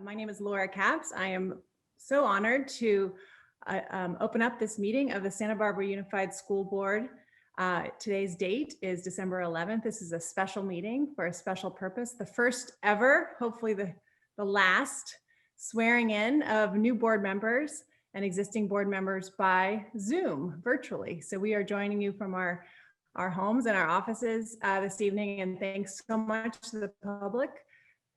My name is Laura Capps. I am so honored to open up this meeting of the Santa Barbara Unified School Board. Today's date is December 11th. This is a special meeting for a special purpose. The first ever, hopefully the last, swearing in of new board members and existing board members by Zoom virtually. So we are joining you from our homes and our offices this evening, and thanks so much to the public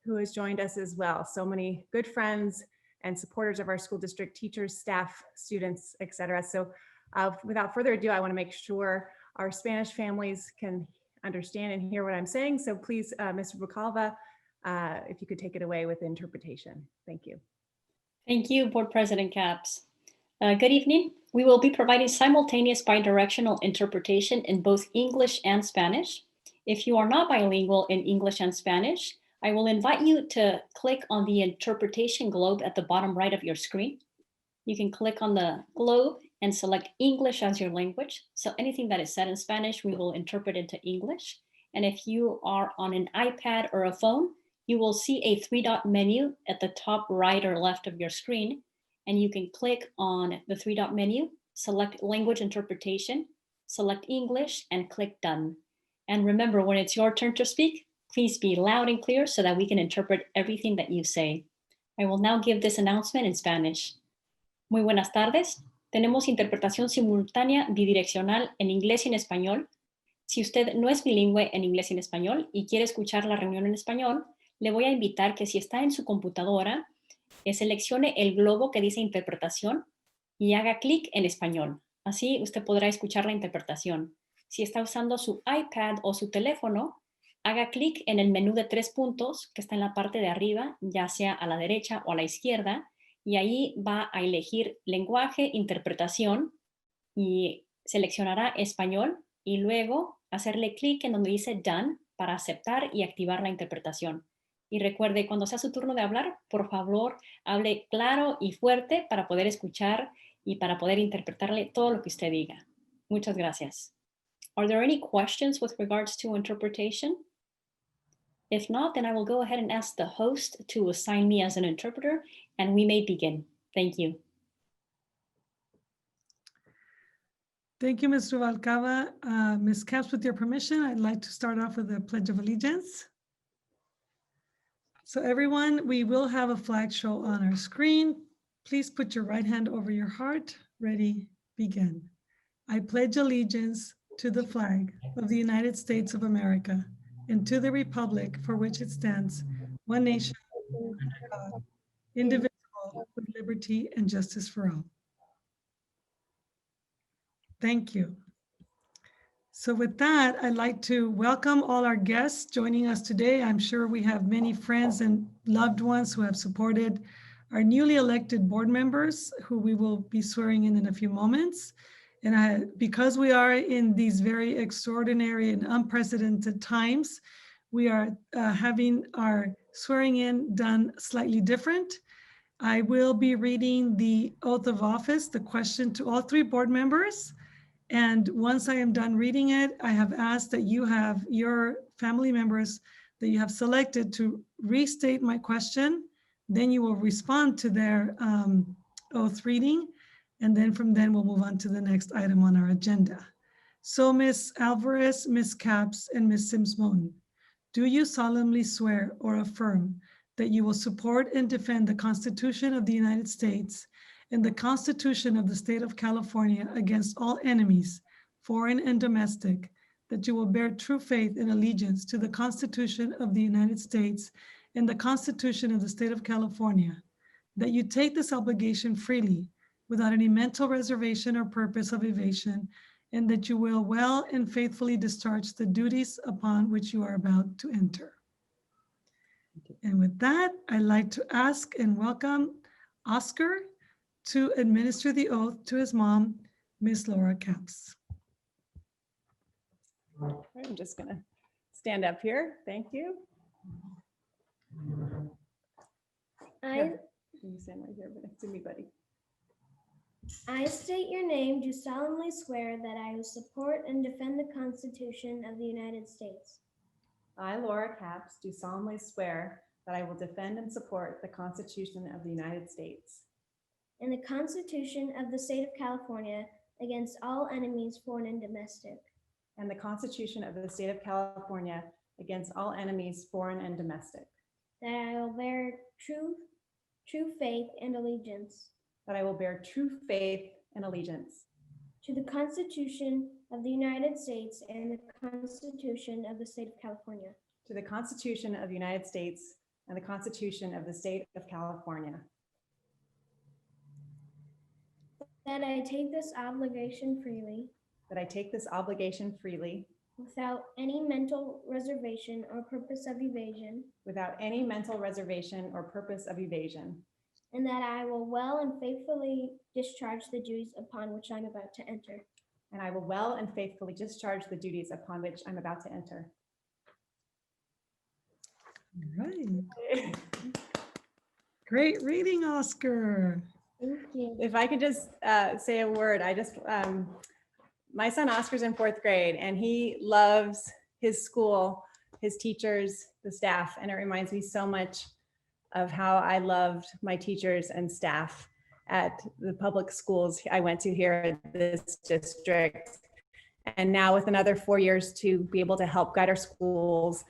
who has joined us as well. So many good friends and supporters of our school district, teachers, staff, students, etc. So without further ado, I want to make sure our Spanish families can understand and hear what I'm saying. So please, Mr. Bucalva, if you could take it away with interpretation. Thank you. Thank you, Board President Capps. Good evening. We will be providing simultaneous bi-directional interpretation in both English and Spanish. If you are not bilingual in English and Spanish, I will invite you to click on the interpretation globe at the bottom right of your screen. You can click on the globe and select English as your language. So anything that is said in Spanish, we will interpret into English. And if you are on an iPad or a phone, you will see a 3-dot menu at the top right or left of your screen. And you can click on the 3-dot menu, select language interpretation, select English, and click done. And remember, when it's your turn to speak, please be loud and clear so that we can interpret everything that you say. I will now give this announcement in Spanish. Muy buenas tardes. Tenemos interpretación simultánea bidireccional en inglés y en español. Si usted no es bilingüe en inglés y en español y quiere escuchar la reunión en español, le voy a invitar que si está en su computadora, seleccione el globo que dice interpretación y haga clic en español. Así usted podrá escuchar la interpretación. Si está usando su iPad o su teléfono, haga clic en el menú de 3 puntos que está en la parte de arriba, ya sea a la derecha o a la izquierda, y ahí va a elegir lenguaje, interpretación, y seleccionará español, y luego hacerle clic en donde dice Done para aceptar y activar la interpretación. Y recuerde, cuando sea su turno de hablar, por favor, hable claro y fuerte para poder escuchar y para poder interpretarle todo lo que usted diga. Muchas gracias. Are there any questions with regards to interpretation? If not, then I will go ahead and ask the host to assign me as an interpreter, and we may begin. Thank you. Thank you, Mr. Valcava. Ms. Capps, with your permission, I'd like to start off with the Pledge of Allegiance. So everyone, we will have a flag show on our screen. Please put your right hand over your heart. Ready, begin. I pledge allegiance to the flag of the United States of America and to the republic for which it stands, one nation, under God, indivisible, with liberty and justice for all. Thank you. So with that, I'd like to welcome all our guests joining us today. I'm sure we have many friends and loved ones who have supported our newly elected board members, who we will be swearing in a few moments. And because we are in these very extraordinary and unprecedented times, we are having our swearing in done slightly different. I will be reading the oath of office, the question to all 3 board members. And once I am done reading it, I have asked that you have your family members that you have selected to restate my question. Then you will respond to their oath reading. And then from then we'll move on to the next item on our agenda. So Ms. Alvarez, Ms. Capps, and Ms. Sims-Moten, do you solemnly swear or affirm that you will support and defend the Constitution of the United States and the Constitution of the State of California against all enemies, foreign and domestic, that you will bear true faith and allegiance to the Constitution of the United States and the Constitution of the State of California, that you take this obligation freely without any mental reservation or purpose of evasion, and that you will well and faithfully discharge the duties upon which you are about to enter. And with that, I'd like to ask and welcome Oscar to administer the oath to his mom, Ms. Laura Capps. I'm just gonna stand up here. Thank you. You can stand right here next to me, buddy. I state your name, do solemnly swear that I will support and defend the Constitution of the United States. I, Laura Capps, do solemnly swear that I will defend and support the Constitution of the United States and the Constitution of the State of California against all enemies, foreign and domestic, and the Constitution of the State of California against all enemies, foreign and domestic, that I will bear true faith and allegiance that I will bear true faith and allegiance to the Constitution of the United States and the Constitution of the State of California, to the Constitution of the United States and the Constitution of the State of California, that I take this obligation freely that I take this obligation freely without any mental reservation or purpose of evasion, without any mental reservation or purpose of evasion, and that I will well and faithfully discharge the duties upon which I'm about to enter. and I will well and faithfully discharge the duties upon which I'm about to enter. All right. Great reading, Oscar. Thank you. If I could just say a word, my son Oscar's in 4th grade and he loves his school, his teachers, the staff, and it reminds me so much of how I loved my teachers and staff at the public schools I went to here at this district. And now with another 4 years to be able to help guide our schools,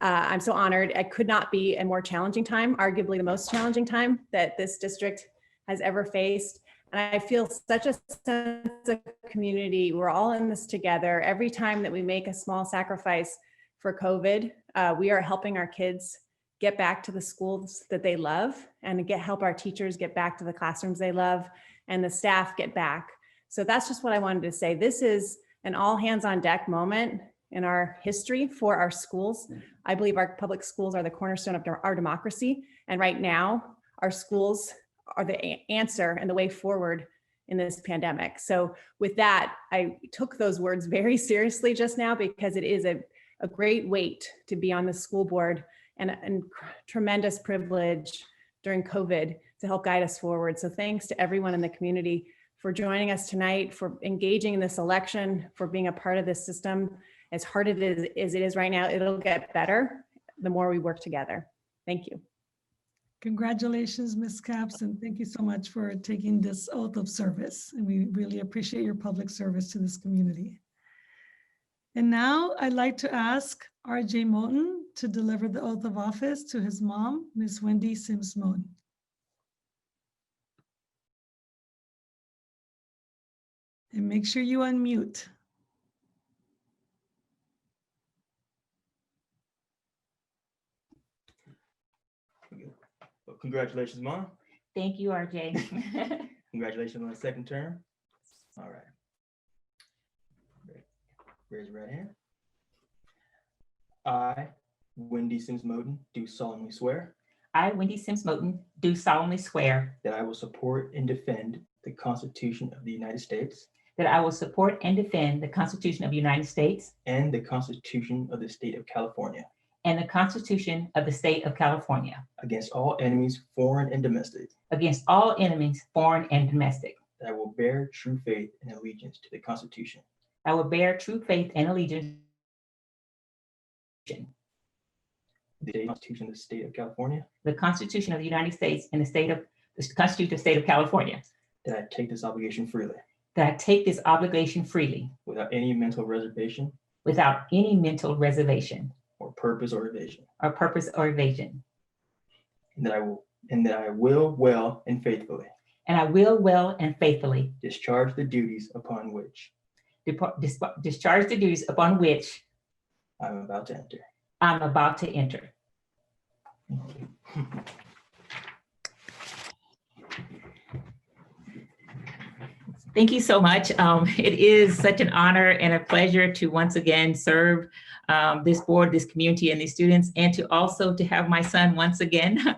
I'm so honored. It could not be a more challenging time, arguably the most challenging time that this district has ever faced. And I feel such a sense of community. We're all in this together. Every time that we make a small sacrifice for COVID, we are helping our kids get back to the schools that they love and help our teachers get back to the classrooms they love and the staff get back. So that's just what I wanted to say. This is an all hands on deck moment in our history for our schools. I believe our public schools are the cornerstone of our democracy. And right now, our schools are the answer and the way forward in this pandemic. So with that, I took those words very seriously just now because it is a great weight to be on the school board and tremendous privilege during COVID to help guide us forward. So thanks to everyone in the community for joining us tonight, for engaging in this election, for being a part of this system. As hard as it is right now, it'll get better the more we work together. Thank you. Congratulations, Ms. Capps, and thank you so much for taking this oath of service. And we really appreciate your public service to this community. And now I'd like to ask R.J. Moten to deliver the oath of office to his mom, Ms. Wendy Sims Moten. And make sure you unmute. Well, congratulations, Mom. Thank you, RJ. Congratulations on the 2nd term. All right. Great. Raise your right hand. I, Wendy Sims Moten, do solemnly swear I, Wendy Sims Moten, do solemnly swear that I will support and defend the Constitution of the United States that I will support and defend the Constitution of the United States and the Constitution of the State of California and the Constitution of the State of California against all enemies, foreign and domestic, against all enemies, foreign and domestic. that I will bear true faith and allegiance to the Constitution I will bear true faith and allegiance the Constitution of the State of California, the Constitution of the United States and the Constitution of the State of California, that I take this obligation freely that I take this obligation freely without any mental reservation without any mental reservation or purpose or evasion, or purpose or evasion. and that I will well and faithfully And I will well and faithfully discharge the duties upon which discharge the duties upon which I'm about to enter. I'm about to enter. Thank you so much. It is such an honor and a pleasure to once again serve this board, this community, and these students, and to also to have my son once again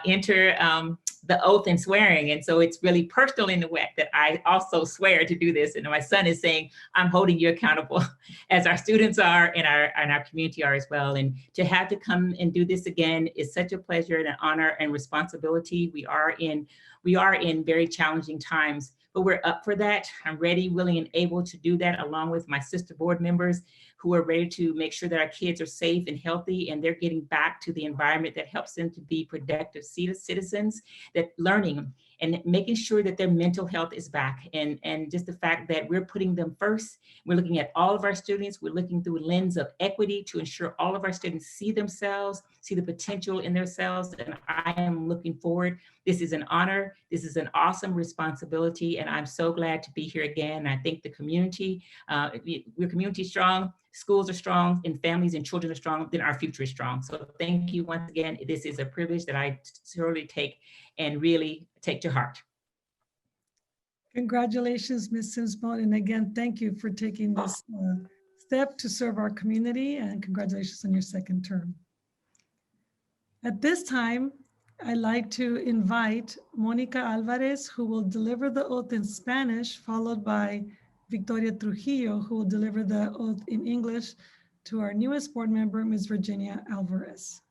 enter the oath and swearing. And so it's really personal in the way that I also swear to do this. And my son is saying, I'm holding you accountable, as our students are and our community are as well. And to have to come and do this again is such a pleasure and an honor and responsibility. We are in very challenging times, but we're up for that. I'm ready, willing, and able to do that along with my sister board members who are ready to make sure that our kids are safe and healthy, and they're getting back to the environment that helps them to be productive citizens, that learning and making sure that their mental health is back. And just the fact that we're putting them first. We're looking at all of our students. We're looking through a lens of equity to ensure all of our students see themselves, see the potential in themselves. And I am looking forward. This is an honor. This is an awesome responsibility. And I'm so glad to be here again. I think the community, we're community strong, schools are strong, and families and children are strong, then our future is strong. So thank you once again. This is a privilege that I surely take and really take to heart. Congratulations, Ms. Simsbone. And again, thank you for taking this step to serve our community, and congratulations on your second term. At this time, I'd like to invite Monica Alvarez, who will deliver the oath in Spanish, followed by Victoria Trujillo, who will deliver the oath in English, to our newest board member, Ms. Virginia Alvarez.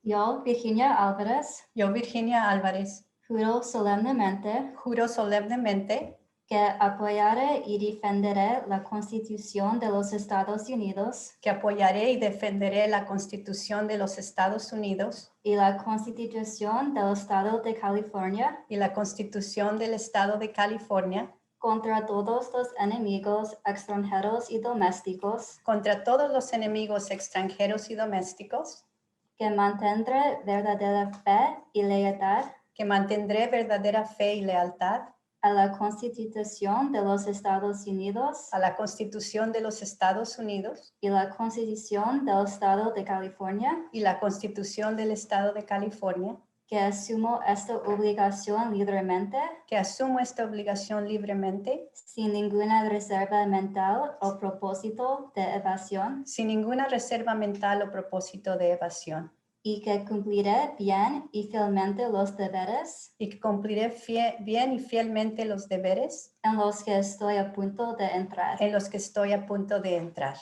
Yo, Virginia Alvarez, Yo, Virginia Álvarez, juro solemnemente que apoyaré y defenderé la Constitución de los Estados Unidos que apoyaré y defenderé la Constitución de los Estados Unidos y la Constitución del Estado de California y la Constitución del Estado de California contra todos los enemigos extranjeros y domésticos, contra todos los enemigos extranjeros y domésticos, que mantendré verdadera fe y lealtad que mantendré verdadera fe y lealtad a la Constitución de los Estados Unidos a la Constitución de los Estados Unidos y la Constitución del Estado de California, y la Constitución del Estado de California, que asumo esta obligación libremente, que asumo esta obligación libremente, sin ninguna reserva mental o propósito de evasión, sin ninguna reserva mental o propósito de evasión, y que cumpliré bien y fielmente los deberes y que cumpliré bien y fielmente los deberes en los que estoy a punto de entrar. en los que estoy a punto de entrar.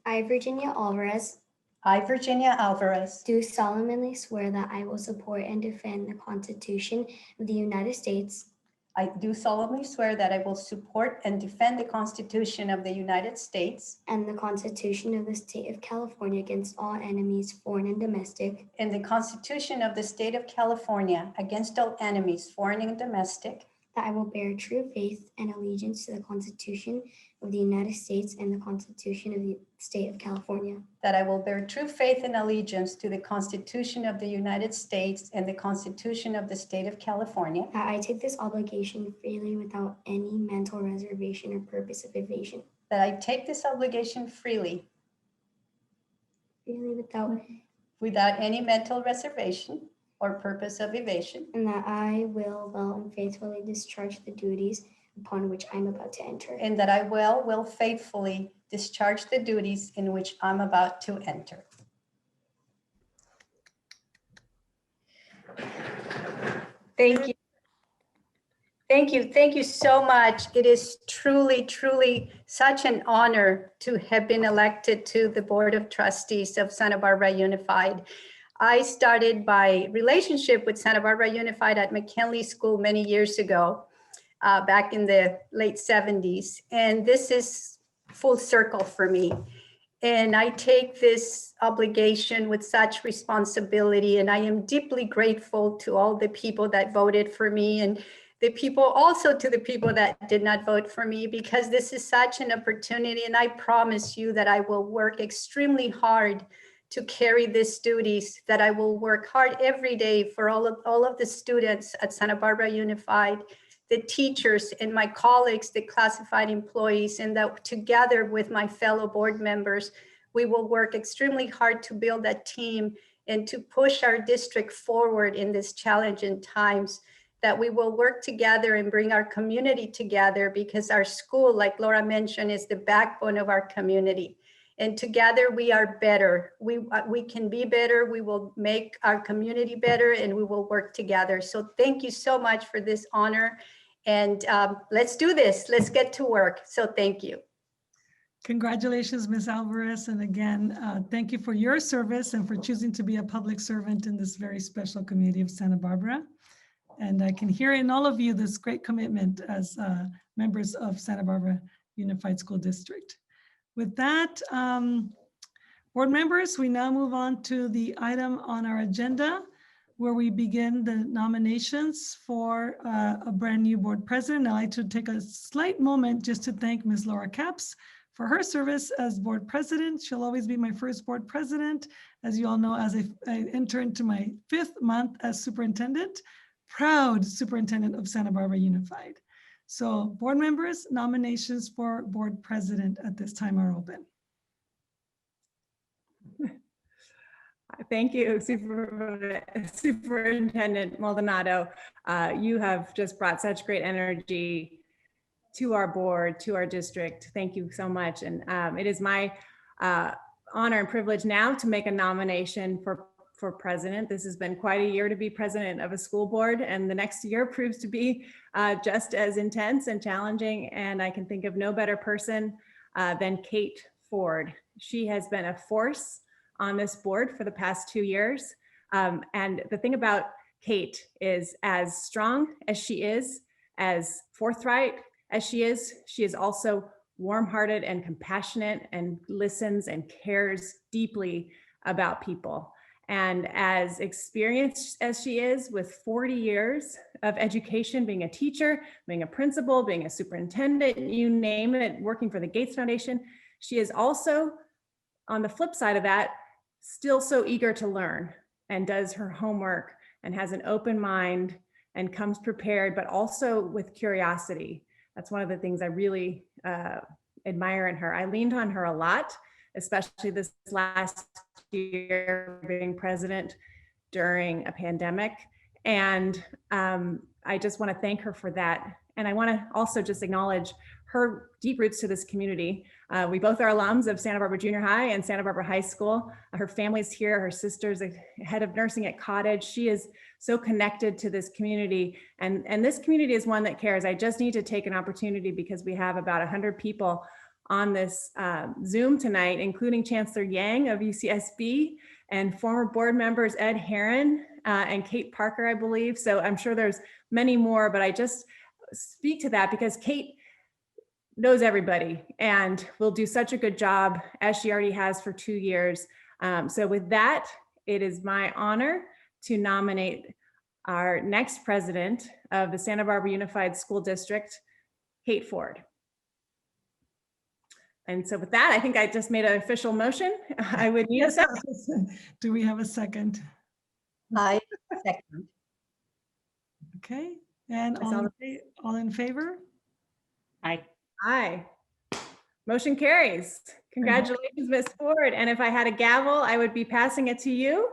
I, Virginia Alvarez, I, Virginia Alvarez, do solemnly swear that I will support and defend the Constitution of the United States I do solemnly swear that I will support and defend the Constitution of the United States and the Constitution of the State of California against all enemies, foreign and domestic, and the Constitution of the State of California against all enemies, foreign and domestic, that I will bear true faith and allegiance to the Constitution of the United States and the Constitution of the State of California, that I will bear true faith and allegiance to the Constitution of the United States and the Constitution of the State of California, that I take this obligation freely without any mental reservation or purpose of evasion, that I take this obligation freely without any mental reservation or purpose of evasion, and that I will well and faithfully discharge the duties upon which I'm about to enter. and that I will faithfully discharge the duties in which I'm about to enter. Thank you. Thank you. Thank you so much. It is truly, truly such an honor to have been elected to the Board of Trustees of Santa Barbara Unified. I started my relationship with Santa Barbara Unified at McKinley School many years ago, back in the late 70s. And this is full circle for me. And I take this obligation with such responsibility. And I am deeply grateful to all the people that voted for me, and the people also to the people that did not vote for me, because this is such an opportunity. And I promise you that I will work extremely hard to carry these duties, that I will work hard every day for all of the students at Santa Barbara Unified, the teachers and my colleagues, the classified employees, and that together with my fellow board members, we will work extremely hard to build a team and to push our district forward in these challenging times, that we will work together and bring our community together, because our school, like Laura mentioned, is the backbone of our community. And together we are better. We can be better. We will make our community better, and we will work together. So thank you so much for this honor. And let's do this. Let's get to work. So thank you. Congratulations, Ms. Alvarez. And again, thank you for your service and for choosing to be a public servant in this very special community of Santa Barbara. And I can hear in all of you this great commitment as members of Santa Barbara Unified School District. With that, board members, we now move on to the item on our agenda where we begin the nominations for a brand new board president. I'd like to take a slight moment just to thank Ms. Laura Capps for her service as board president. She'll always be my first board president. As you all know, as I enter into my 5th month as superintendent, proud superintendent of Santa Barbara Unified. So board members, nominations for board president at this time are open. Thank you, Superintendent Maldonado. You have just brought such great energy to our board, to our district. Thank you so much. And it is my honor and privilege now to make a nomination for president. This has been quite a year to be president of a school board, and the next year proves to be just as intense and challenging. And I can think of no better person than Kate Ford. She has been a force on this board for the past 2 years. And the thing about Kate is, as strong as she is, as forthright as she is also warm-hearted and compassionate and listens and cares deeply about people. And as experienced as she is with 40 years of education, being a teacher, being a principal, being a superintendent, you name it, working for the Gates Foundation, she is also, on the flip side of that, still so eager to learn and does her homework and has an open mind and comes prepared, but also with curiosity. That's one of the things I really admire in her. I leaned on her a lot, especially this last year being president during a pandemic. And I just want to thank her for that. And I want to also just acknowledge her deep roots to this community. We both are alums of Santa Barbara Junior High and Santa Barbara High School. Her family's here, her sister's a head of nursing at Cottage. She is so connected to this community. And this community is one that cares. I just need to take an opportunity because we have about 100 people on this Zoom tonight, including Chancellor Yang of UCSB and former board members Ed Herron and Kate Parker, I believe. So I'm sure there's many more, but I just speak to that because Kate knows everybody and will do such a good job as she already has for 2 years. So with that, it is my honor to nominate our next president of the Santa Barbara Unified School District, Kate Ford. And so with that, I think I just made an official motion. I would need a second. Do we have a second? I second. Okay, and all in favor? Aye. Aye. Motion carries. Congratulations, Ms. Ford. And if I had a gavel, I would be passing it to you,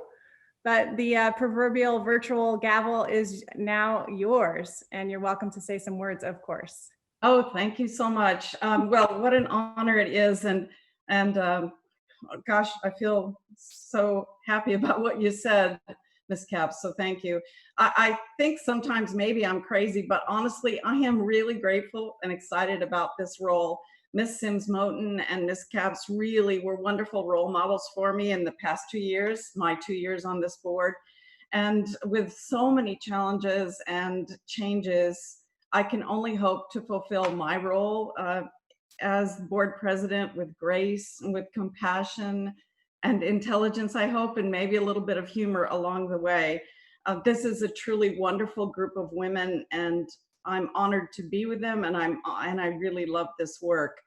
but the proverbial virtual gavel is now yours, and you're welcome to say some words, of course. Oh, thank you so much. Well, what an honor it is. And gosh, I feel so happy about what you said, Ms. Capps, so thank you. I think sometimes maybe I'm crazy, but honestly, I am really grateful and excited about this role. Ms. Sims-Moten and Ms. Capps really were wonderful role models for me in the past 2 years, my 2 years on this board. And with so many challenges and changes, I can only hope to fulfill my role as board president with grace and with compassion and intelligence, I hope, and maybe a little bit of humor along the way. This is a truly wonderful group of women, and I'm honored to be with them, and I really love this work.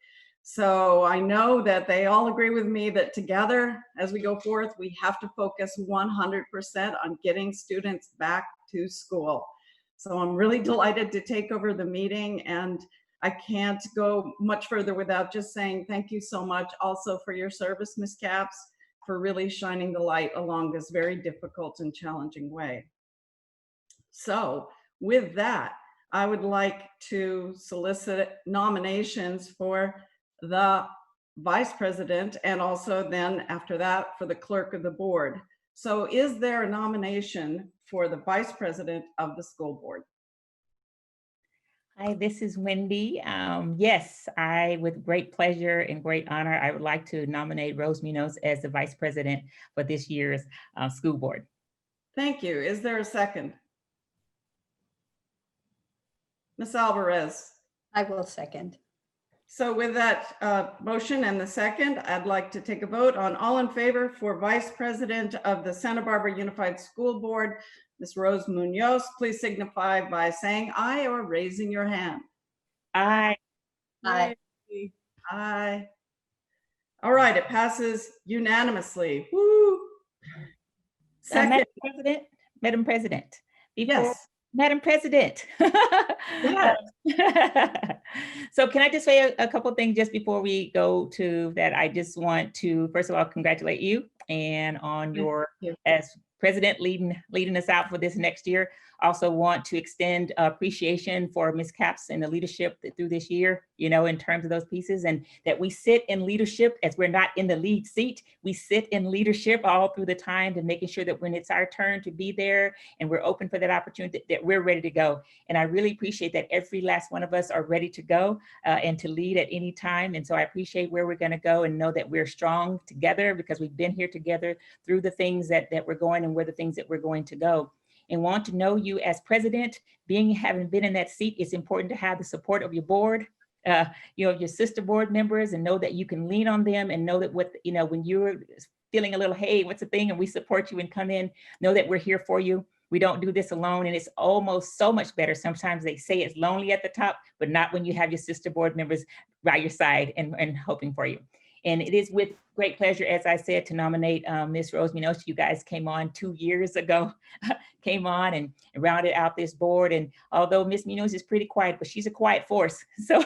So I know that they all agree with me that together, as we go forth, we have to focus 100% on getting students back to school. So I'm really delighted to take over the meeting, and I can't go much further without just saying thank you so much also for your service, Ms. Capps, for really shining the light along this very difficult and challenging way. So with that, I would like to solicit nominations for the vice president and also then after that for the clerk of the board. So is there a nomination for the vice president of the school board? Hi, this is Wendy. Yes, with great pleasure and great honor, I would like to nominate Rose Munoz as the vice president for this year's school board. Thank you. Is there a second? Ms. Alvarez. I will second. So with that motion and the second, I'd like to take a vote on all in favor for Vice President of the Santa Barbara Unified School Board, Ms. Rose Munoz. Please signify by saying aye or raising your hand. Aye. Aye. Aye. All right, it passes unanimously. Woo. Second, Madam President, before yes. Madam President. Yes. So can I just say a couple of things just before we go to that? I just want to, first of all, congratulate you and on your, as president, leading us out for this next year. Also want to extend appreciation for Ms. Capps and the leadership through this year, you know, in terms of those pieces, and that we sit in leadership as we're not in the lead seat. We sit in leadership all through the time to making sure that when it's our turn to be there and we're open for that opportunity, that we're ready to go. And I really appreciate that every last one of us are ready to go and to lead at any time. And so I appreciate where we're going to go and know that we're strong together because we've been here together through the things that we're going and where the things that we're going to go. And want to know you as president, having been in that seat, it's important to have the support of your board, your sister board members, and know that you can lean on them and know that when you're feeling a little, hey, what's the thing? And we support you and come in, know that we're here for you. We don't do this alone. And it's almost so much better. Sometimes they say it's lonely at the top, but not when you have your sister board members by your side and hoping for you. And it is with great pleasure, as I said, to nominate Ms. Rose Munoz. You guys came on 2 years ago, came on and rounded out this board. And although Ms. Munoz is pretty quiet, but she's a quiet force. So,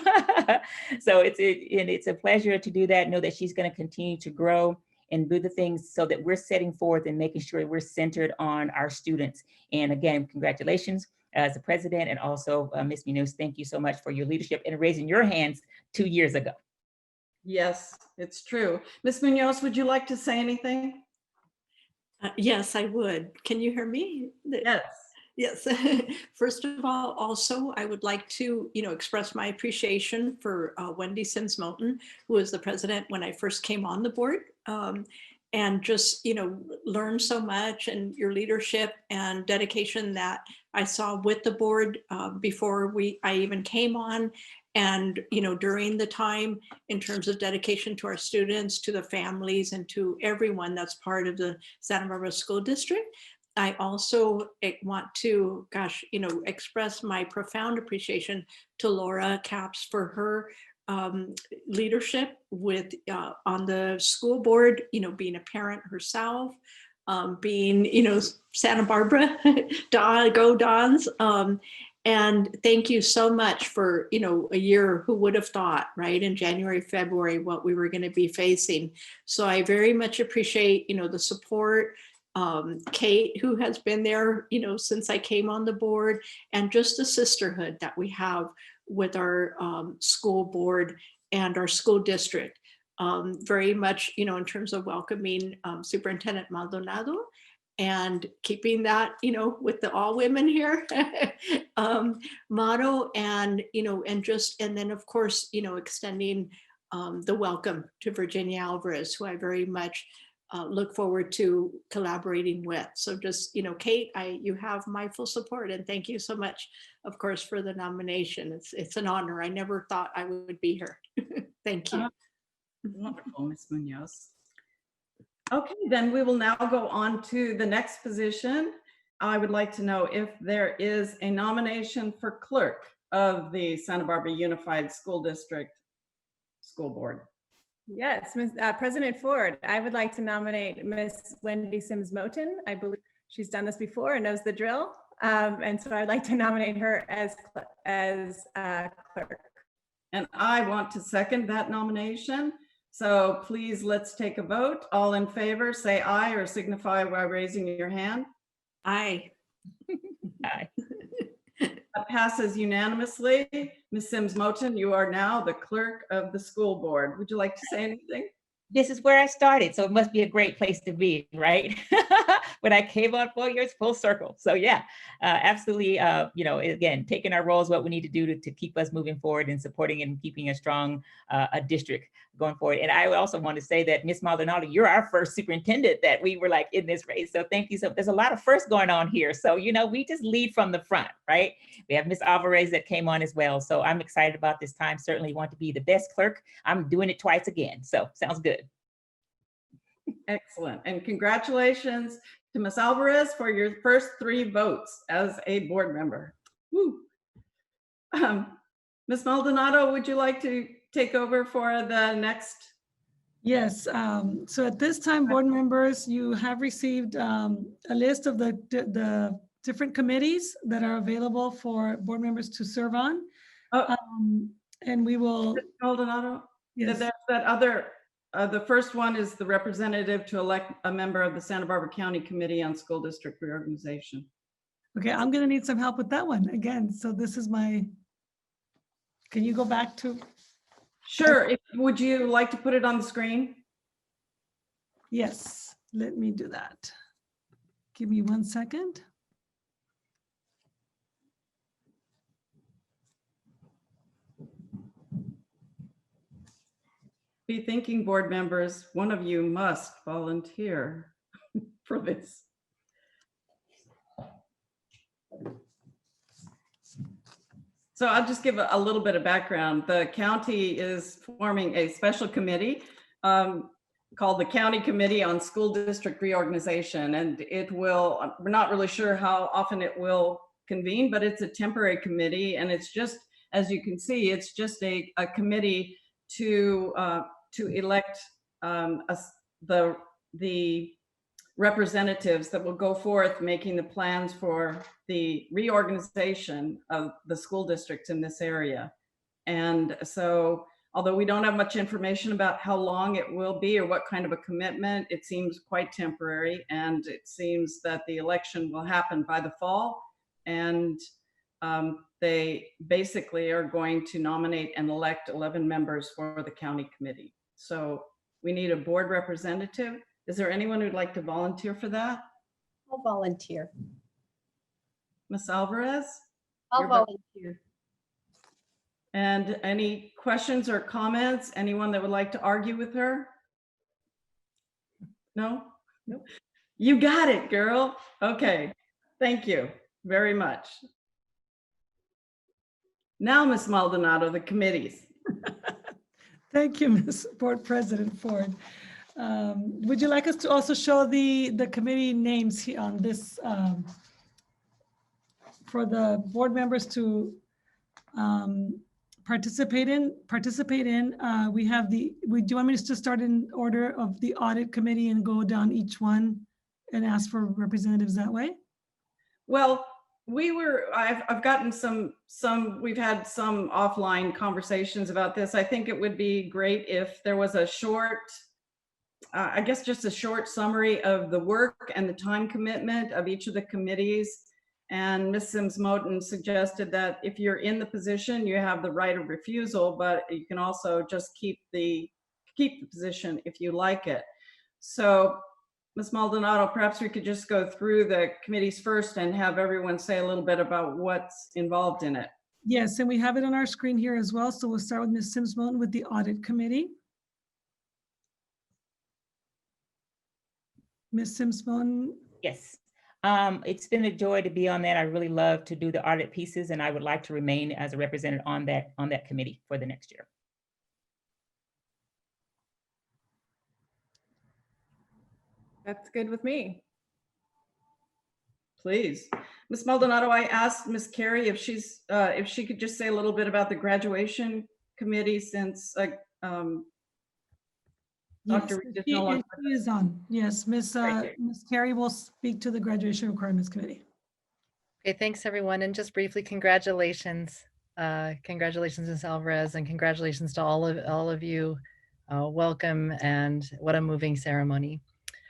it's a pleasure to do that. Know that she's going to continue to grow and do the things so that we're setting forth and making sure we're centered on our students. And again, congratulations as the president, and also Ms. Munoz, thank you so much for your leadership and raising your hands 2 years ago. Yes, it's true. Ms. Munoz, would you like to say anything? Yes, I would. Can you hear me? Yes. Yes. First of all, also, I would like to, express my appreciation for Wendy Sims Moten, who was the president when I first came on the board, and just, learned so much, and your leadership and dedication that I saw with the board before I even came on. And, during the time, in terms of dedication to our students, to the families, and to everyone that's part of the Santa Barbara School District. I also want to, express my profound appreciation to Laura Capps for her leadership with on the school board, being a parent herself, being, Santa Barbara, go Dons. And thank you so much for, a year, who would have thought, right, in January, February, what we were going to be facing. So I very much appreciate, the support, Kate, who has been there, since I came on the board, and just the sisterhood that we have with our school board and our school district. Very much, in terms of welcoming Superintendent Maldonado, and keeping that, with the all women here motto, and, and then of course, extending the welcome to Virginia Alvarez, who I very much look forward to collaborating with. So just, Kate, you have my full support, and thank you so much, of course, for the nomination. It's an honor. I never thought I would be here. Thank you. Wonderful, Ms. Munoz. Okay, then we will now go on to the next position. I would like to know if there is a nomination for clerk of the Santa Barbara Unified School District School Board. Yes, President Ford, I would like to nominate Ms. Wendy Sims Moten. I believe she's done this before and knows the drill. And so I'd like to nominate her as clerk. And I want to second that nomination. So please, let's take a vote. All in favor, say aye or signify by raising your hand. Aye. Aye. That passes unanimously. Ms. Sims Moten, you are now the clerk of the school board. Would you like to say anything? This is where I started, so it must be a great place to be, right? when I came on 4 years, full circle. So yeah, absolutely. Again, taking our roles, what we need to do to keep us moving forward and supporting and keeping a strong a district going forward. And I also want to say that Ms. Maldonado, you're our first superintendent that we were like in this race. So thank you. So there's a lot of firsts going on here. So, we just lead from the front, right? We have Ms. Alvarez that came on as well. So I'm excited about this time. Certainly want to be the best clerk. I'm doing it twice again. So sounds good. Excellent. And congratulations to Ms. Alvarez for your first 3 votes as a board member. Woo. Ms. Maldonado, would you like to take over for the next? Yes, so at this time, board members, you have received a list of the different committees that are available for board members to serve on. And we will. Ms. Maldonado, Yes. that other, the first one is the representative to elect a member of the Santa Barbara County Committee on School District Reorganization. Okay, I'm gonna need some help with that one again. So this is can you go back to? Sure. Would you like to put it on the screen? Yes, let me do that. Give me 1 second. Be thinking, board members, one of you must volunteer for this. So I'll just give a little bit of background. The county is forming a special committee called the County Committee on School District Reorganization. And we're not really sure how often it will convene, but it's a temporary committee. And it's just, as you can see, it's just a committee to elect the representatives that will go forth making the plans for the reorganization of the school districts in this area. And so, although we don't have much information about how long it will be or what kind of a commitment, it seems quite temporary. And it seems that the election will happen by the fall. And they basically are going to nominate and elect 11 members for the county committee. So we need a board representative. Is there anyone who'd like to volunteer for that? I'll volunteer. Ms. Alvarez? I'll volunteer. And any questions or comments? Anyone that would like to argue with her? No? Nope. You got it, girl. Okay. Thank you very much. Now, Ms. Maldonado, the committees. Thank you, Ms. Board President Ford. Would you like us to also show the committee names here on this for the board members to participate in? We have do you want me to start in order of the audit committee and go down each one and ask for representatives that way? Well, I've gotten we've had some offline conversations about this. I think it would be great if there was a short, I guess just a short summary of the work and the time commitment of each of the committees. And Ms. Sims-Moten suggested that if you're in the position, you have the right of refusal, but you can also just keep the position if you like it. So Ms. Maldonado, perhaps we could just go through the committees first and have everyone say a little bit about what's involved in it. Yes, and we have it on our screen here as well. So we'll start with Ms. Sims-Moten with the audit committee. Ms. Sims-Moten. Yes. It's been a joy to be on that. I really love to do the audit pieces, and I would like to remain as a representative on that committee for the next year. That's good with me. Please. Ms. Maldonado, I asked Ms. Carey if she could just say a little bit about the graduation committee since Dr. Reed is no longer. She is on. Yes, Ms. Carey will speak to the graduation requirements committee. Okay, thanks everyone. And just briefly, congratulations. Congratulations, Ms. Alvarez, and congratulations to all of you. Welcome, and what a moving ceremony.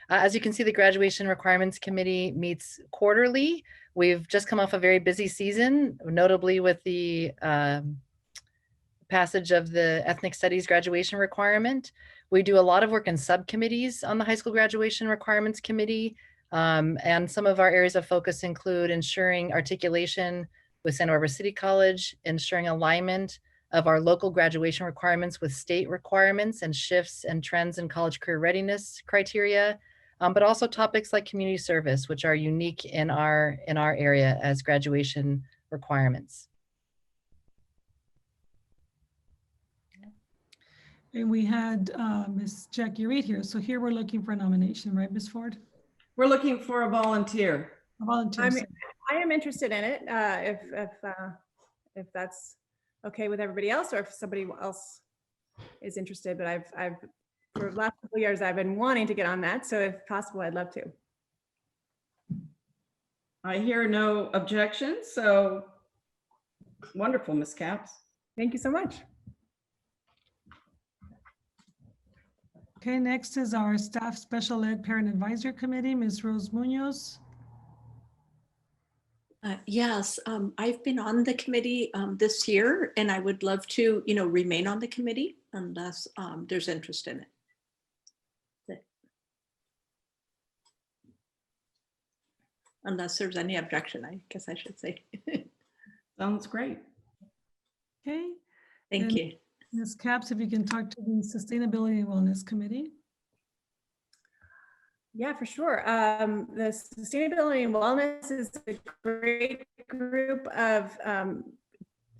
As you can see, the Graduation Requirements Committee meets quarterly. We've just come off a very busy season, notably with the passage of the Ethnic Studies graduation requirement. We do a lot of work in subcommittees on the High School Graduation Requirements Committee. And some of our areas of focus include ensuring articulation with Santa Barbara City College, ensuring alignment of our local graduation requirements with state requirements and shifts and trends in college career readiness criteria, but also topics like community service, which are unique in our area as graduation requirements. And we had Ms. Jackie Reed here. So here we're looking for a nomination, right, Ms. Ford? We're looking for a volunteer. A volunteer. I am interested in it, if that's okay with everybody else, or if somebody else is interested. But I've for the last couple of years I've been wanting to get on that, so if possible, I'd love to. I hear no objections, so wonderful, Ms. Capps. Thank you so much. Okay, next is our Staff Special Ed Parent Advisory Committee, Ms. Rose Munoz. Yes, I've been on the committee this year, and I would love to, remain on the committee unless there's interest in it. Unless there's any objection, I guess I should say. Sounds great. Okay. Thank you. Ms. Capps, if you can talk to the Sustainability and Wellness Committee. Yeah, for sure. The Sustainability and Wellness is a great group of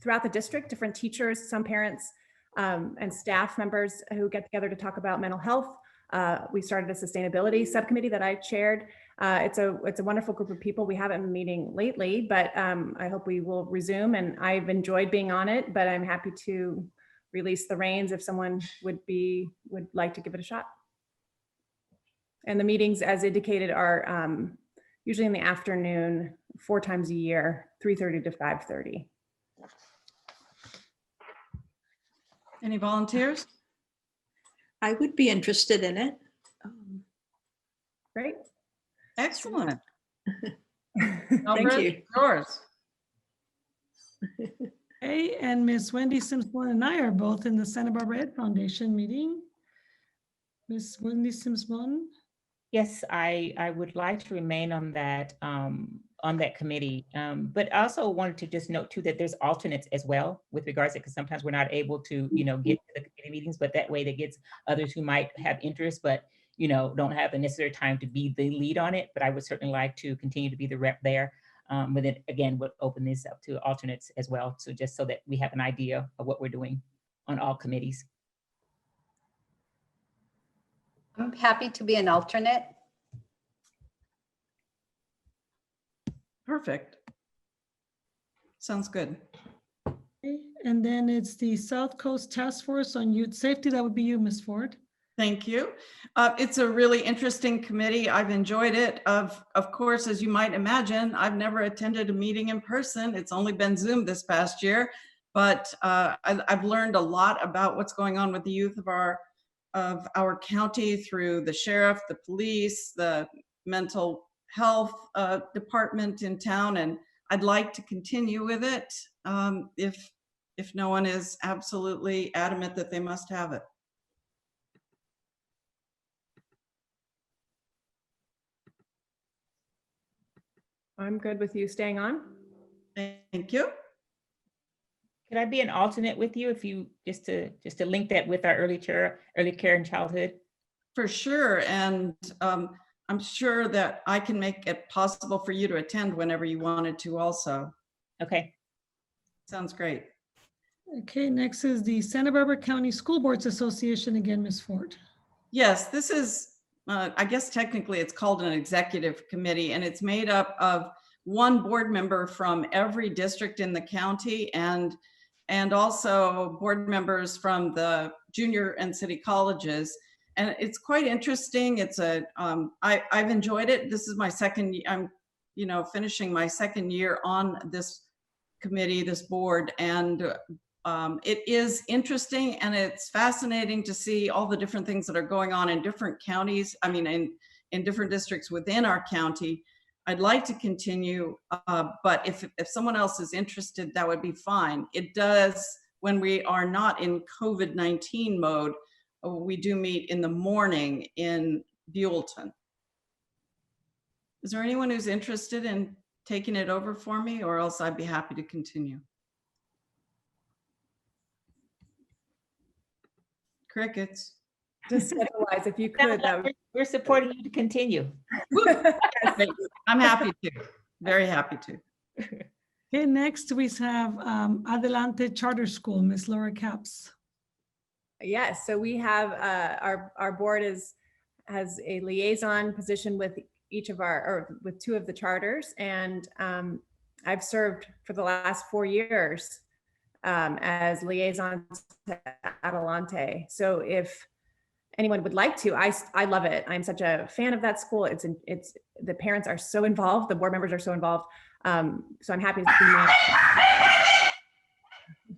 throughout the district, different teachers, some parents, and staff members who get together to talk about mental health. We started a sustainability subcommittee that I chaired. It's a wonderful group of people. We haven't been meeting lately, but I hope we will resume. And I've enjoyed being on it, but I'm happy to release the reins if someone would like to give it a shot. And the meetings, as indicated, are usually in the afternoon, 4 times a year, 3:30 to 5:30. Any volunteers? I would be interested in it. Great. Excellent. Thank you. Yours. Okay, and Ms. Wendy Simpson and I are both in the Santa Barbara Ed Foundation meeting. Ms. Wendy Simpson. Yes, I would like to remain on that committee, but I also wanted to just note too that there's alternates as well with regards to, because sometimes we're not able to, get to the committee meetings, but that way that gets others who might have interest, but don't have the necessary time to be the lead on it. But I would certainly like to continue to be the rep there. But then again, would open this up to alternates as well. So just so that we have an idea of what we're doing on all committees. I'm happy to be an alternate. Perfect. Sounds good. Okay, and then it's the South Coast Task Force on Youth Safety. That would be you, Ms. Ford. Thank you. It's a really interesting committee. I've enjoyed it. Of course, as you might imagine, I've never attended a meeting in person. It's only been Zoom this past year, but I've learned a lot about what's going on with the youth of our county through the sheriff, the police, the mental health department in town, and I'd like to continue with it if no one is absolutely adamant that they must have it. I'm good with you staying on. Thank you. Could I be an alternate with you if you just to link that with our early care and childhood? For sure, and I'm sure that I can make it possible for you to attend whenever you wanted to also. Okay. Sounds great. Okay, next is the Santa Barbara County School Boards Association. Again, Ms. Ford. Yes, this is, I guess technically it's called an executive committee, and it's made up of one board member from every district in the county and also board members from the junior and city colleges. And it's quite interesting. It's I've enjoyed it. This is my second, I'm finishing my second year on this committee, this board, and it is interesting and it's fascinating to see all the different things that are going on in different counties. I mean, in different districts within our county. I'd like to continue, but if someone else is interested, that would be fine. It does, when we are not in COVID-19 mode, we do meet in the morning in Buellton. Is there anyone who's interested in taking it over for me, or else I'd be happy to continue? Crickets. Just schedule-wise, if you could, that would. We're supporting you to continue. I'm happy to, very happy to. Okay, next we have Adelante Charter School, Miss Laura Capps. Yes, so we have our board has a liaison position with each of with two of the charters, and I've served for the last 4 years as liaison to Adelante. So if anyone would like to, I love it. I'm such a fan of that school. It's the parents are so involved, the board members are so involved. So I'm happy to be.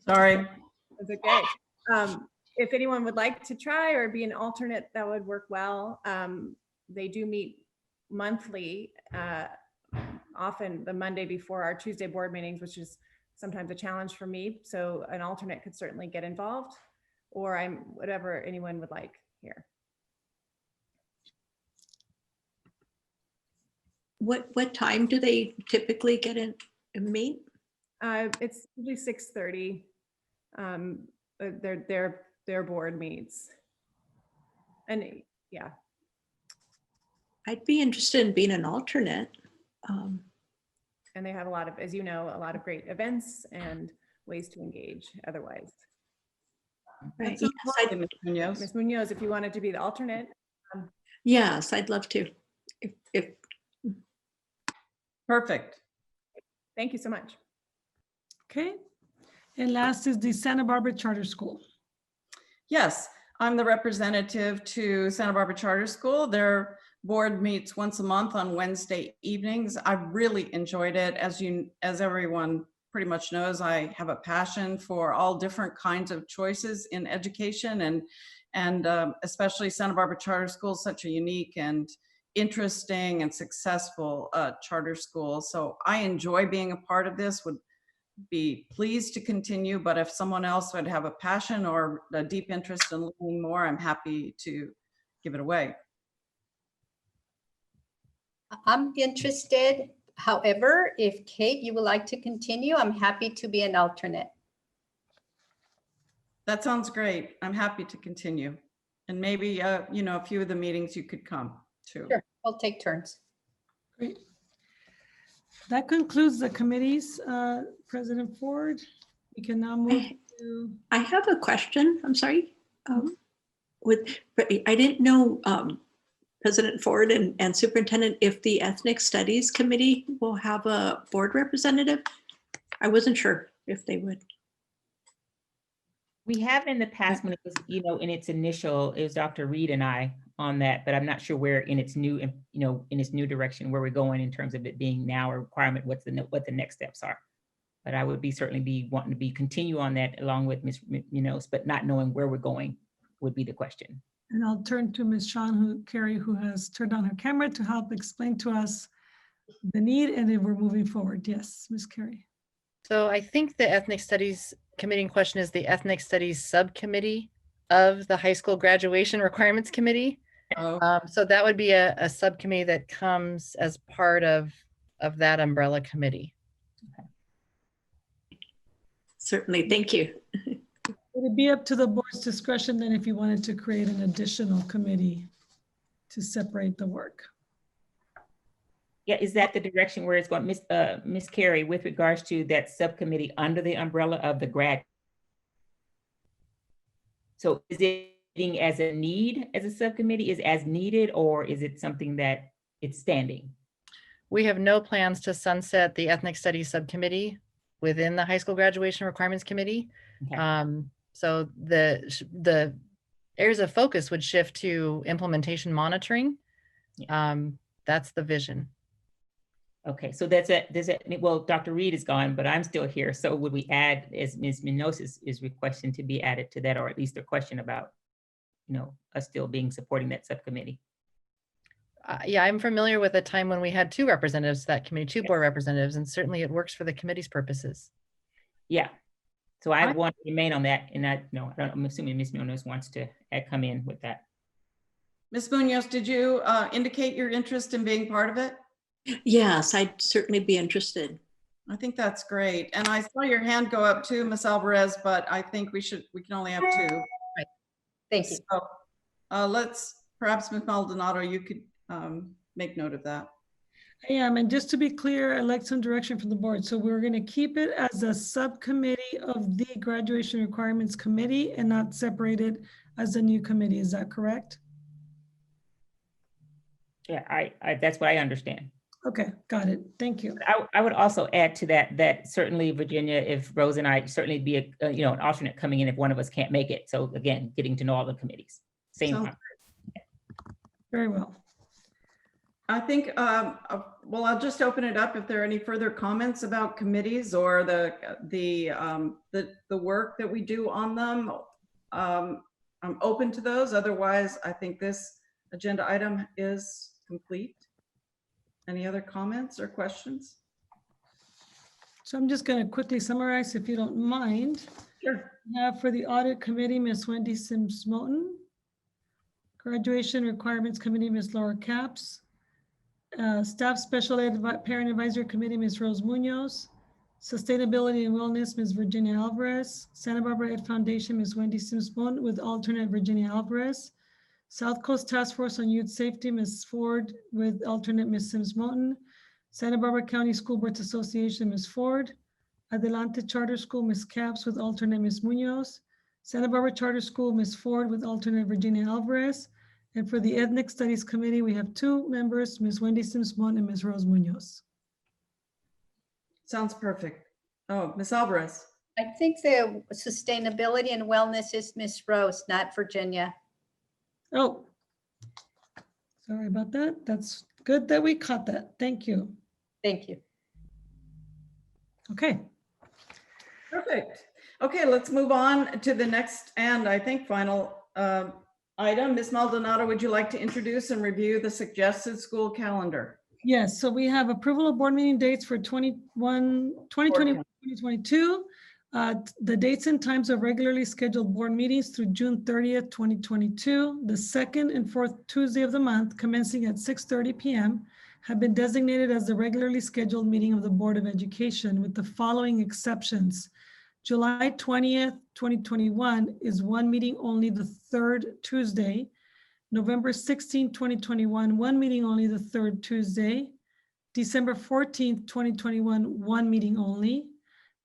Sorry. That's okay. If anyone would like to try or be an alternate, that would work well. They do meet monthly, often the Monday before our Tuesday board meetings, which is sometimes a challenge for me. So an alternate could certainly get involved, or whatever anyone would like here. What time do they typically get in and meet? It's usually 6:30. Their board meets, and yeah. I'd be interested in being an alternate. And they have a lot of, as you know, a lot of great events and ways to engage otherwise. Right. Yes, Ms. Munoz, if you wanted to be the alternate. Yes, I'd love to. If Perfect. Thank you so much. Okay, and last is the Santa Barbara Charter School. Yes, I'm the representative to Santa Barbara Charter School. Their board meets once a month on Wednesday evenings. I've really enjoyed it. As everyone pretty much knows, I have a passion for all different kinds of choices in education, and especially Santa Barbara Charter School is such a unique and interesting and successful charter school. So I enjoy being a part of this, would be pleased to continue, but if someone else would have a passion or a deep interest in learning more, I'm happy to give it away. I'm interested. However, if Kate, you would like to continue, I'm happy to be an alternate. That sounds great. I'm happy to continue. And maybe, a few of the meetings you could come to. Sure, I'll take turns. Great. That concludes the committees, President Ford. We can now move to. I have a question. I'm sorry. I didn't know President Ford and Superintendent if the Ethnic Studies Committee will have a board representative. I wasn't sure if they would. We have in the past when it was, in its initial, it was Dr. Reed and I on that, but I'm not sure where in its new, in its new direction where we're going in terms of it being now a requirement, what the next steps are. But I would certainly be wanting to continue on that along with Ms. Munoz, but not knowing where we're going would be the question. And I'll turn to Ms. Carey, who has turned on her camera to help explain to us the need, and then we're moving forward. Yes, Ms. Carey. So I think the Ethnic Studies Committee in question is the Ethnic Studies Subcommittee of the High School Graduation Requirements Committee. Oh. So that would be a subcommittee that comes as part of that umbrella committee. Certainly, thank you. Would it be up to the board's discretion then if you wanted to create an additional committee to separate the work? Yeah, is that the direction where it's going, Ms. Carey, with regards to that subcommittee under the umbrella of the grad? So is it as a need as a subcommittee, is as needed, or is it something that it's standing? We have no plans to sunset the Ethnic Studies Subcommittee within the High School Graduation Requirements Committee. Okay. So the areas of focus would shift to implementation monitoring. Yeah. That's the vision. Okay, so well, Dr. Reed is gone, but I'm still here. So would we add, as Ms. Munoz is requesting to be added to that, or at least a question about, us still supporting that subcommittee? Yeah, I'm familiar with a time when we had two representatives to that committee, two board representatives, and certainly it works for the committee's purposes. Yeah, so I want to remain on that, and I'm assuming Ms. Munoz wants to come in with that. Ms. Munoz, did you indicate your interest in being part of it? Yes, I'd certainly be interested. I think that's great. And I saw your hand go up too, Ms. Alvarez, but I think we can only have two. Thank you. So let's, perhaps Ms. Maldonado, you could make note of that. I am, and just to be clear, I'd like some direction from the board. So we're going to keep it as a subcommittee of the Graduation Requirements Committee and not separated as a new committee. Is that correct? Yeah, that's what I understand. Okay, got it. Thank you. I would also add to that certainly, Virginia, if Rose and I certainly be an alternate coming in if one of us can't make it. So again, getting to know all the committees. Same time. Very well. I think, well, I'll just open it up if there are any further comments about committees or the work that we do on them. I'm open to those. Otherwise, I think this agenda item is complete. Any other comments or questions? So I'm just going to quickly summarize, if you don't mind. Sure. We have for the Audit Committee, Ms. Wendy Sims-Moulton. Graduation Requirements Committee, Ms. Laura Capps. Staff Special Ed Parent Advisory Committee, Ms. Rose Munoz. Sustainability and Wellness, Ms. Virginia Alvarez. Santa Barbara Ed Foundation, Ms. Wendy Sims-Moulton with alternate Virginia Alvarez. South Coast Task Force on Youth Safety, Ms. Ford with alternate Ms. Sims-Moulton. Santa Barbara County School Boards Association, Ms. Ford. Adelante Charter School, Ms. Capps with alternate Ms. Munoz. Santa Barbara Charter School, Ms. Ford with alternate Virginia Alvarez. And for the Ethnic Studies Committee, we have two members, Ms. Wendy Sims-Moulton and Ms. Rose Munoz. Sounds perfect. Oh, Ms. Alvarez. I think the sustainability and wellness is Ms. Rose, not Virginia. Oh, sorry about that. That's good that we caught that. Thank you. Thank you. Okay. Perfect. Okay, let's move on to the next and I think final item. Ms. Maldonado, would you like to introduce and review the suggested school calendar? Yes, so we have approval of board meeting dates for 2021-2022. The dates and times of regularly scheduled board meetings through June 30th, 2022. The second and fourth Tuesday of the month, commencing at 6:30 p.m., have been designated as the regularly scheduled meeting of the Board of Education with the following exceptions. July 20th, 2021 is one meeting only the third Tuesday. November 16th, 2021, one meeting only the third Tuesday. December 14th, 2021, one meeting only.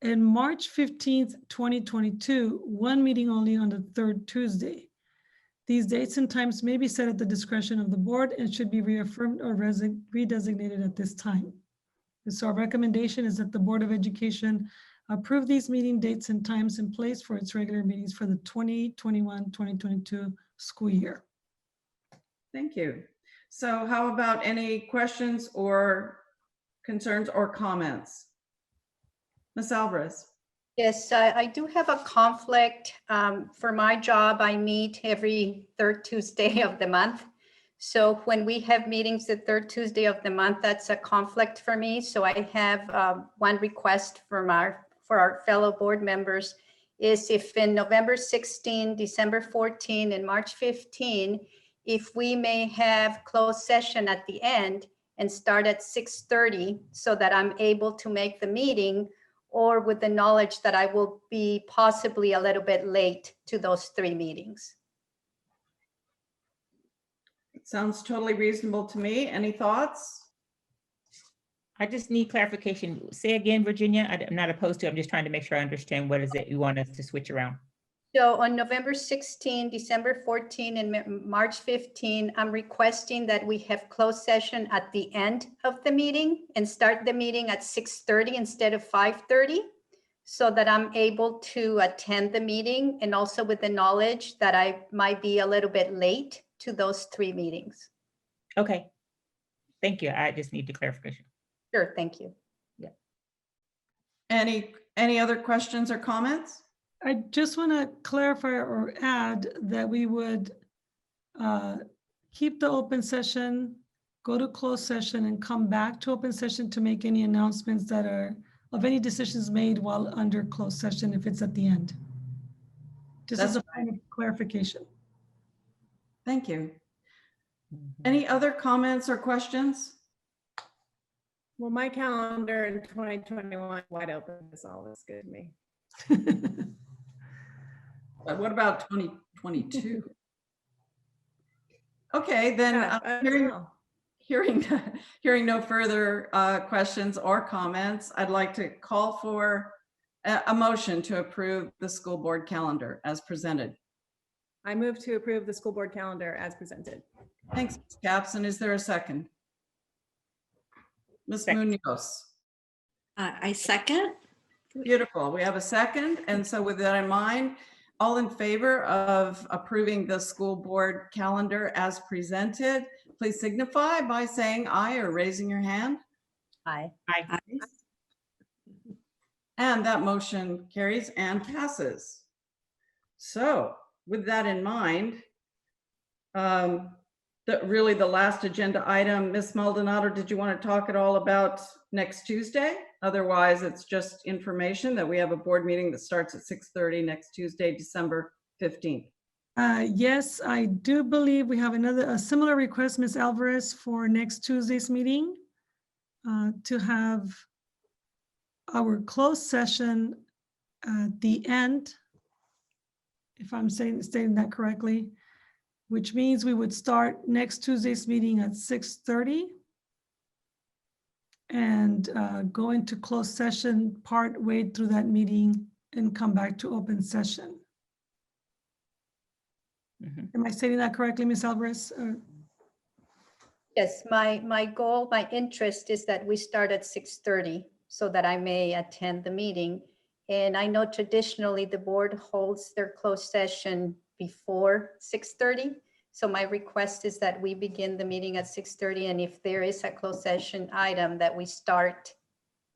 And March 15th, 2022, one meeting only on the third Tuesday. These dates and times may be set at the discretion of the board and should be reaffirmed or redesignated at this time. So our recommendation is that the Board of Education approve these meeting dates and times in place for its regular meetings for the 2021-2022 school year. Thank you. So how about any questions or concerns or comments? Ms. Alvarez. Yes, I do have a conflict. For my job, I meet every third Tuesday of the month. So when we have meetings the third Tuesday of the month, that's a conflict for me. So I have one request for our fellow board members is if in November 16, December 14, and March 15, if we may have closed session at the end and start at 6:30 so that I'm able to make the meeting, or with the knowledge that I will be possibly a little bit late to those three meetings. It sounds totally reasonable to me. Any thoughts? I just need clarification. Say again, Virginia. I'm not opposed to, I'm just trying to make sure I understand what is it you want us to switch around. So on November 16, December 14, and March 15, I'm requesting that we have closed session at the end of the meeting and start the meeting at 6:30 instead of 5:30, so that I'm able to attend the meeting and also with the knowledge that I might be a little bit late to those three meetings. Okay. Thank you. I just need the clarification. Sure, thank you. Yeah. Any other questions or comments? I just want to clarify or add that we would keep the open session, go to closed session, and come back to open session to make any announcements that are of any decisions made while under closed session if it's at the end. Just as a point of clarification. Thank you. Any other comments or questions? Well, my calendar in 2021 wide open. This all is good to me. But what about 2022? Okay, then Yeah, as well. hearing no further questions or comments, I'd like to call for a motion to approve the school board calendar as presented. I move to approve the school board calendar as presented. Thanks, Ms. Capps. And is there a second? Ms. Second. Munoz. I second. Beautiful. We have a second. And so with that in mind, all in favor of approving the school board calendar as presented, please signify by saying aye or raising your hand. Aye. Aye. And that motion carries and passes. So with that in mind, really the last agenda item, Ms. Maldonado, did you want to talk at all about next Tuesday? Otherwise, it's just information that we have a board meeting that starts at 6:30 next Tuesday, December 15th. Yes, I do believe we have a similar request, Ms. Alvarez, for next Tuesday's meeting to have our closed session at the end, if I'm stating that correctly, which means we would start next Tuesday's meeting at 6:30 and go into closed session part way through that meeting and come back to open session. Am I stating that correctly, Ms. Alvarez? Yes, my goal, my interest is that we start at 6:30 so that I may attend the meeting. And I know traditionally the board holds their closed session before 6:30. So my request is that we begin the meeting at 6:30. And if there is a closed session item, that we start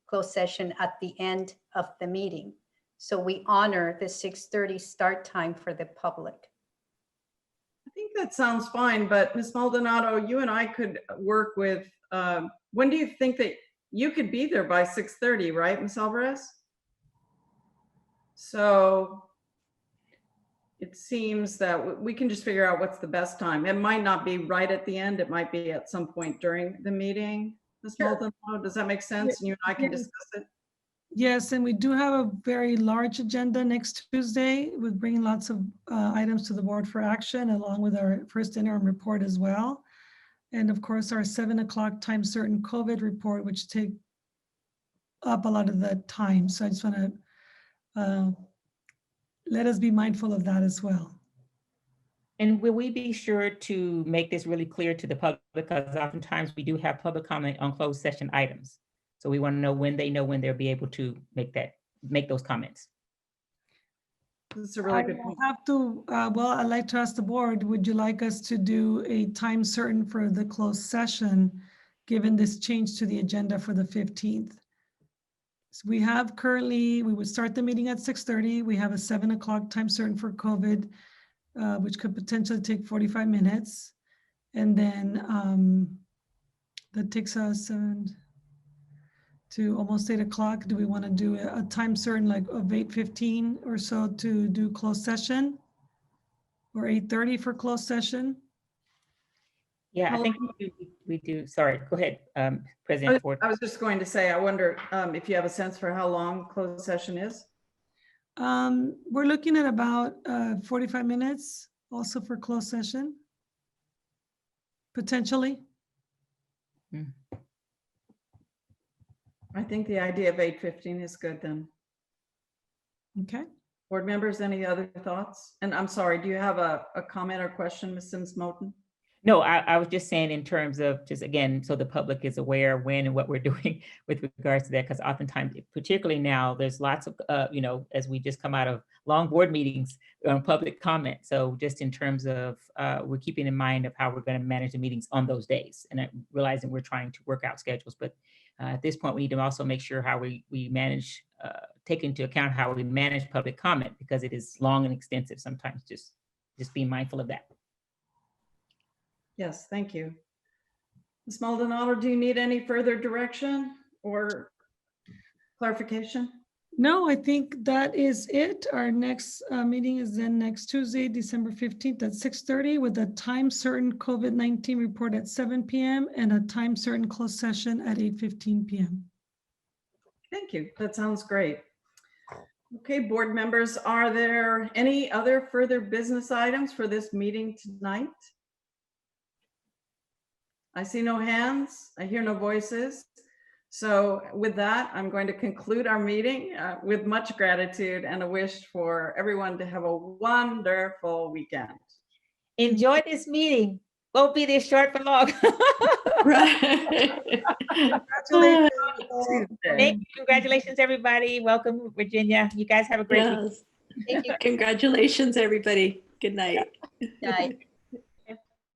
closed session at the end of the meeting. So we honor the 6:30 start time for the public. I think that sounds fine, but Ms. Maldonado, you and I could work with, when do you think that you could be there by 6:30, right, Ms. Alvarez? So it seems that we can just figure out what's the best time. It might not be right at the end. It might be at some point during the meeting. Ms. Maldonado, does that make sense? And you and I can discuss it. Yes, and we do have a very large agenda next Tuesday with bringing lots of items to the board for action, along with our first interim report as well. And of course, our 7 o'clock time certain COVID report, which take up a lot of the time. So I just want to let us be mindful of that as well. And will we be sure to make this really clear to the public, because oftentimes we do have public comment on closed session items. So we want to know when they'll be able to make those comments. This is a really good I point. will have to, well, I'd like to ask the board, would you like us to do a time certain for the closed session, given this change to the agenda for the 15th? So we have currently, we would start the meeting at 6:30. We have a 7 o'clock time certain for COVID, which could potentially take 45 minutes. And then that takes us to almost 8 o'clock. Do we want to do a time certain like of 8:15 or so to do closed session? Or 8:30 for closed session? Yeah, I think we do. Sorry, go ahead, President Ford. I was just going to say, I wonder if you have a sense for how long closed session is? We're looking at about 45 minutes also for closed session, potentially. I think the idea of 8:15 is good then. Okay. Board members, any other thoughts? And I'm sorry, do you have a comment or question, Ms. Sims-Moten? No, I was just saying in terms of just, again, so the public is aware when and what we're doing with regards to that, because oftentimes, particularly now, there's lots of, as we just come out of long board meetings on public comment. So just in terms of, we're keeping in mind of how we're going to manage the meetings on those days, and realizing we're trying to work out schedules. But at this point, we need to also make sure how we manage, take into account how we manage public comment, because it is long and extensive sometimes. Just be mindful of that. Yes, thank you. Ms. Maldonado, do you need any further direction or clarification? No, I think that is it. Our next meeting is then next Tuesday, December 15th at 6:30 with a time certain COVID-19 report at 7 p.m. and a time certain closed session at 8:15 p.m. Thank you. That sounds great. Okay, board members, are there any other further business items for this meeting tonight? I see no hands. I hear no voices. So with that, I'm going to conclude our meeting with much gratitude and a wish for everyone to have a wonderful weekend. Enjoy this meeting. Won't be this short for long. Right. Congratulations. Thank you. Congratulations, everybody. Welcome, Virginia. You guys have a great week. Yes. Thank you. Congratulations, everybody. Good night. Night.